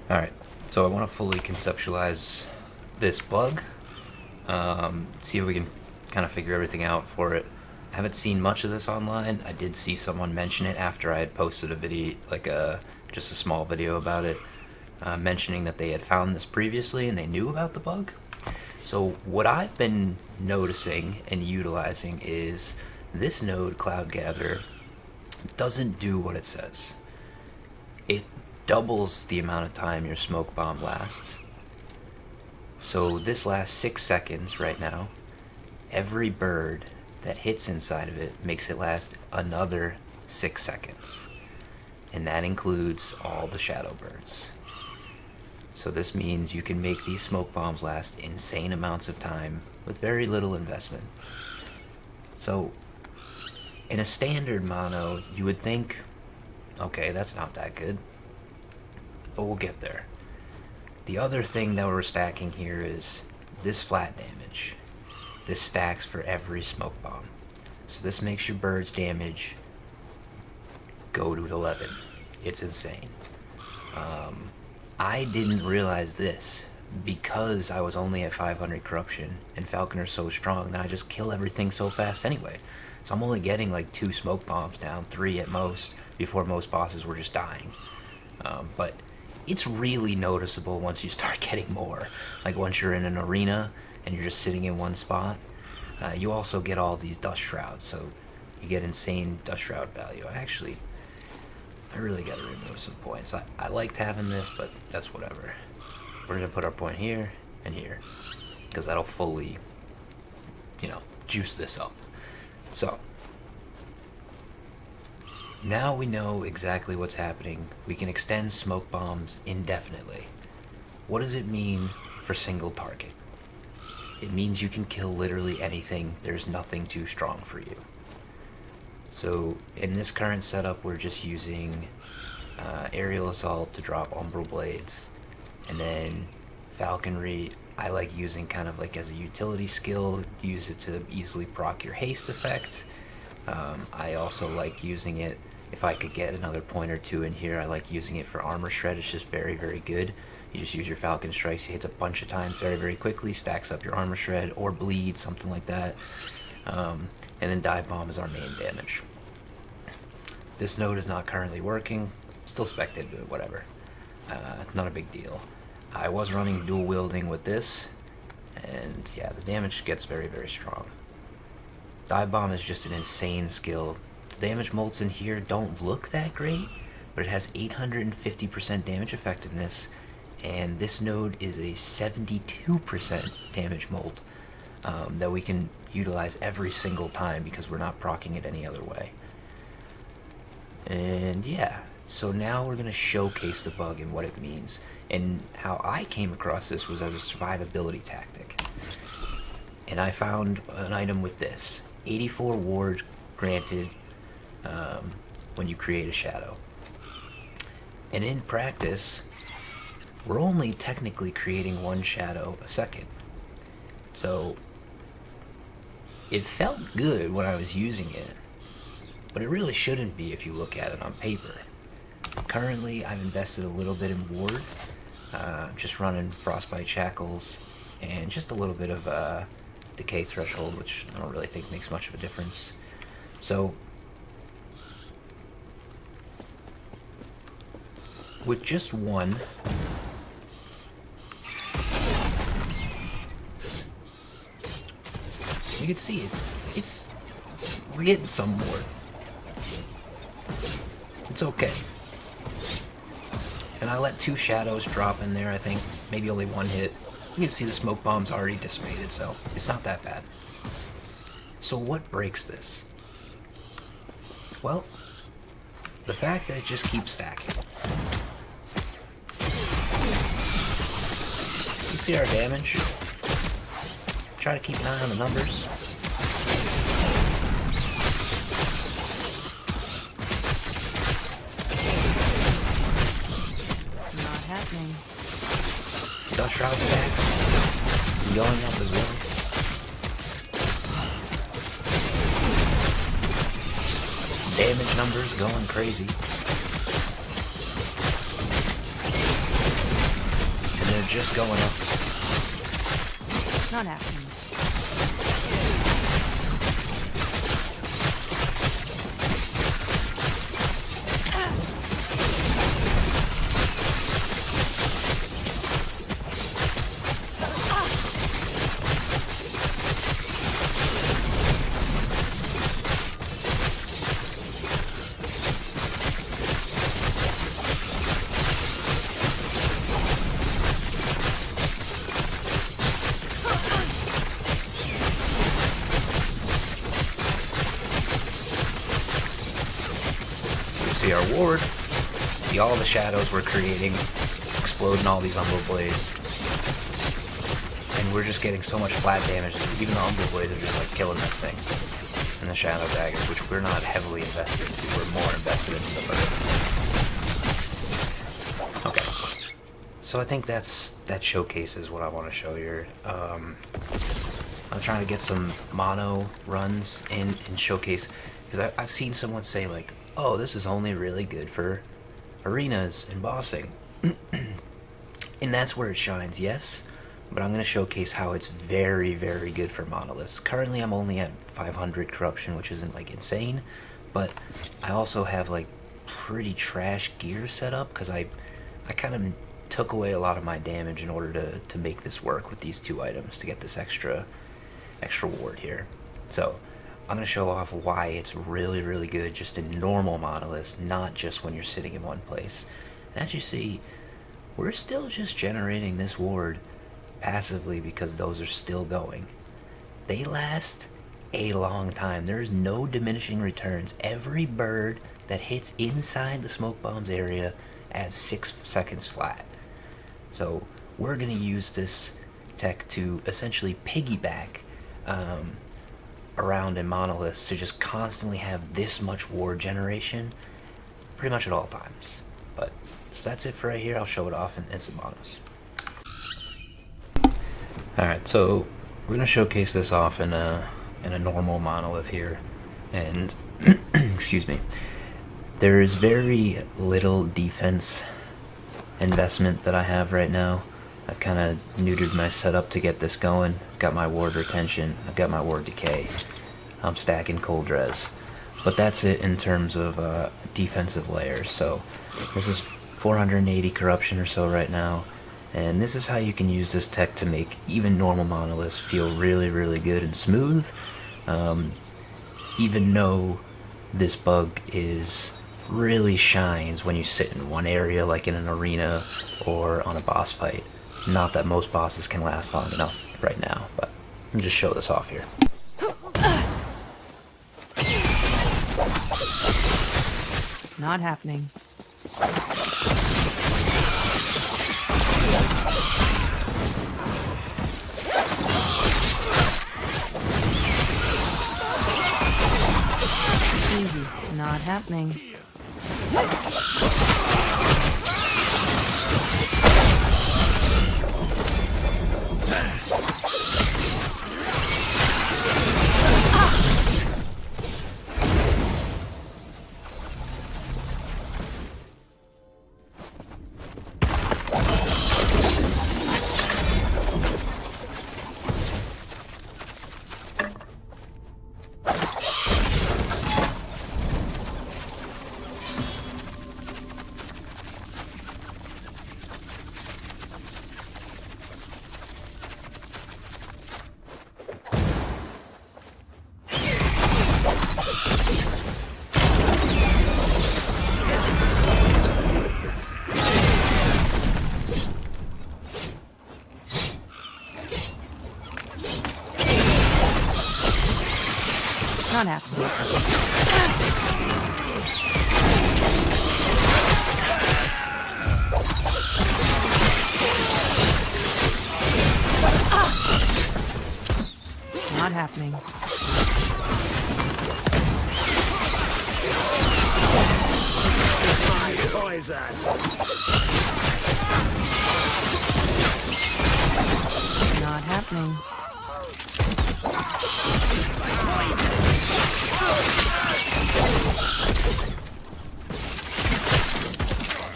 Alright, so I want to fully conceptualize this bug, see if we can kind of figure everything out for it. I haven't seen much of this online. I did see someone mention it after I had posted a video, just a small video about it, mentioning that they had found this previously and they knew about the bug. So what I've been noticing and utilizing is this node, Cloud Gatherer, doesn't do what it says. It doubles the amount of time your smoke bomb lasts. So this lasts 6 seconds right now. Every bird that hits inside of it makes it last another 6 seconds. And that includes all the shadow birds. So this means you can make these smoke bombs last insane amounts of time with very little investment. So in a standard mono, you would think, okay, that's not that good. But we'll get there. The other thing that we're stacking here is this flat damage. This stacks for every smoke bomb. So this makes your bird's damage go to 11. It's insane. I didn't realize this because I was only at 500 corruption and Falconer's so strong that I just kill everything so fast anyway. So I'm only getting like 2 smoke bombs down, 3 at most, before most bosses were just dying. But it's really noticeable once you start getting more. Like once you're in an arena and you're just sitting in one spot. You also get all these dust shrouds, so you get insane dust shroud value. I really gotta remove some points. I liked having this, but that's whatever. We're gonna put our point here and here, because that'll fully, juice this up. So now we know exactly what's happening. We can extend smoke bombs indefinitely. What does it mean for single target? It means you can kill literally anything. There's nothing too strong for you. So in this current setup, we're just using aerial assault to drop umbral blades, and then falconry I like using kind of like as a utility skill. Use it to easily proc your haste effect. I also like using it if I could get another point or two in here. I like using it for armor shred. It's just very, very good. You just use your falcon strikes. He hits a bunch of times very, very quickly, stacks up your armor shred or bleed, something like that. And then dive bomb is our main damage. This node is not currently working. Still spectated it, whatever. Not a big deal. I was running dual wielding with this, and yeah, the damage gets very, very strong. Dive bomb is just an insane skill. The damage molts in here don't look that great, but it has 850% damage effectiveness, and this node is a 72% damage molt that we can utilize every single time because we're not proccing it any other way. And yeah, so now we're going to showcase the bug and what it means. And how I came across this was as a survivability tactic. And I found an item with this. 84 ward granted when you create a shadow. And in practice, we're only technically creating 1 shadow a second. So it felt good when I was using it, but it really shouldn't be if you look at it on paper. Currently, I've invested a little bit in ward, just running frostbite shackles and just a little bit of decay threshold, which I don't really think makes much of a difference. So with just 1, you can see we're getting some more. It's okay. And I let 2 shadows drop in there, I think. Maybe only 1 hit. You can see the smoke bomb's already dissipated, so it's not that bad. So what breaks this? Well, the fact that it just keeps stacking. You see our damage? Try to keep an eye on the numbers. Not happening. Dust shroud stacks going up as well. Damage numbers going crazy. just going up. Not happening. See our ward, see all the shadows we're creating, exploding all these Umbral Blades. And we're just getting so much flat damage that even the Umbral Blades are just like killing this thing. And the Shadow Daggers, which we're not heavily invested into, we're more invested into the bird. Okay. So I think that showcases what I want to show here. I'm trying to get some mono runs in showcase, because I've seen someone say like, oh, this is only really good for arenas and bossing. And that's where it shines, yes, but I'm going to showcase how it's very, very good for monoliths. Currently I'm only at 500 corruption, which isn't like insane, but I also have like pretty trash gear set up because I kind of took away a lot of my damage in order to make this work with these two items to get this extra ward here. So I'm going to show off why it's really, really good just in normal monoliths, not just when you're sitting in one place. And as you see, we're still just generating this ward passively because those are still going. They last a long time. There's no diminishing returns. Every bird that hits inside the smoke bombs area adds 6 seconds flat. So we're going to use this tech to essentially piggyback around in monoliths to just constantly have this much ward generation pretty much at all times. But so that's it for right here. I'll show it off in some monos. Alright, so we're going to showcase this off in a normal monolith here, and excuse me, there is very little defense investment that I have right now. I've kind of neutered my setup to get this going. I've got my ward retention, I've got my ward decay, I'm stacking cold res. But that's it in terms of defensive layers. So this is 480 corruption or so right now, and this is how you can use this tech to make even normal monoliths feel really, really good and smooth. Even though this bug really shines when you sit in one area, like in an arena or on a boss fight. Not that most bosses can last long enough right now, but I'll just show this off here. Not happening. Easy. Not happening. Not happening. Not happening. Poison. Not happening.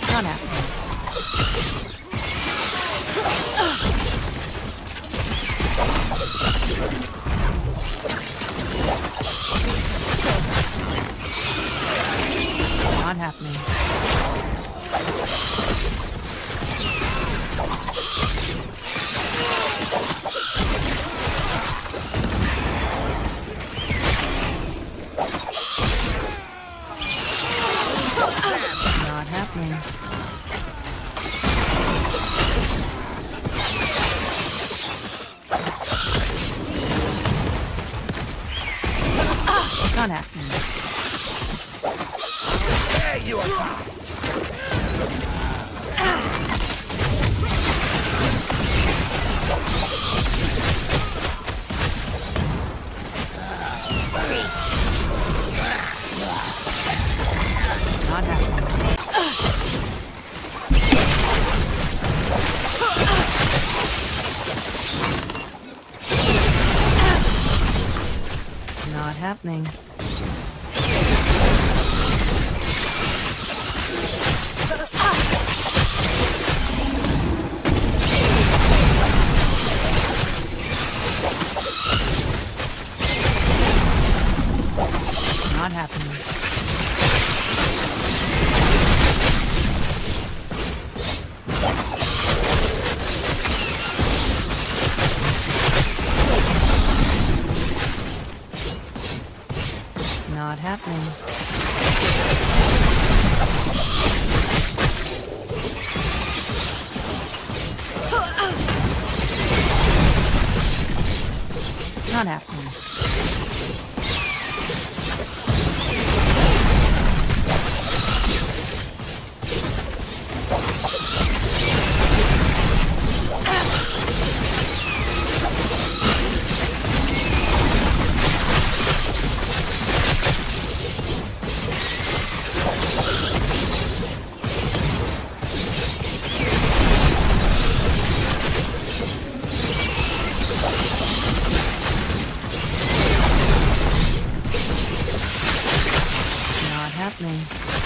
Not happening. Not happening. Not happening. Not happening. There you are. Not happening. Not happening. Not happening. Not happening. Not happening. Not happening.